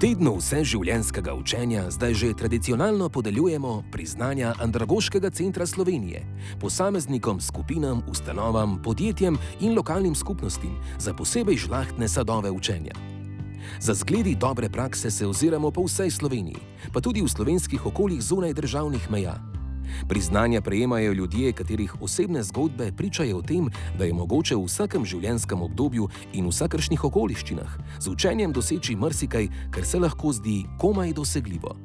tednu vseživljenjskega učenja zdaj že tradicionalno podeljujemo priznanja Andragoškega centra Slovenije posameznikom, skupinam, ustanovam, podjetjem in lokalnim skupnostim za posebej žlahtne sadove učenja. Za zgledi dobre prakse se oziramo po vsej Sloveniji, pa tudi v slovenskih okoljih zunaj državnih meja. Priznanja prejemajo ljudje, katerih osebne zgodbe pričajo o tem, da je mogoče v vsakem življenjskem obdobju in vsakršnih okoliščinah z učenjem doseči marsikaj, kar se lahko zdi komaj dosegljivo.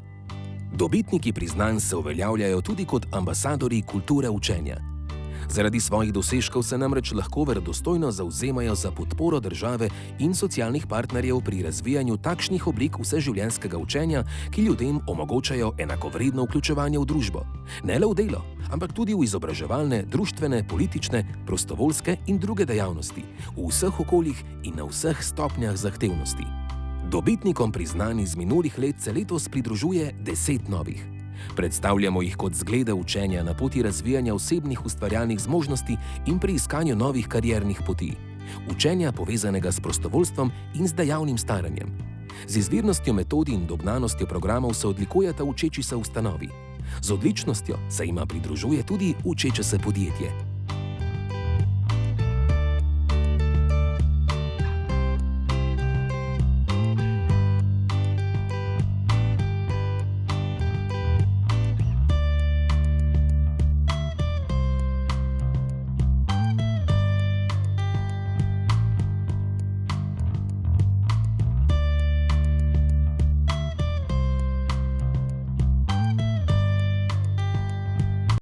Dobitniki priznanj se uveljavljajo tudi kot ambasadorji kulture učenja. Zaradi svojih dosežkov se namreč lahko verodostojno zavzemajo za podporo države in socialnih partnerjev pri razvijanju takšnih oblik vseživljenjskega učenja, ki ljudem omogočajo enakovredno vključevanje v družbo. Ne le v delo, ampak tudi v izobraževalne, društvene, politične, prostovoljske in druge dejavnosti, v vseh okoljih in na vseh stopnjah zahtevnosti. Dobitnikom priznanj iz minulih let se letos pridružuje 10 novih. Predstavljamo jih kot zglede učenja na poti razvijanja osebnih ustvarjalnih zmožnosti in pri iskanju novih kariernih poti. Učenja povezanega s prostovoljstvom in z dejavnim staranjem. Z izvirnostjo metod in dognanostjo programov se odlikujeta učeči se ustanovi. Z odličnostjo se jima pridružuje tudi učeče se podjetje.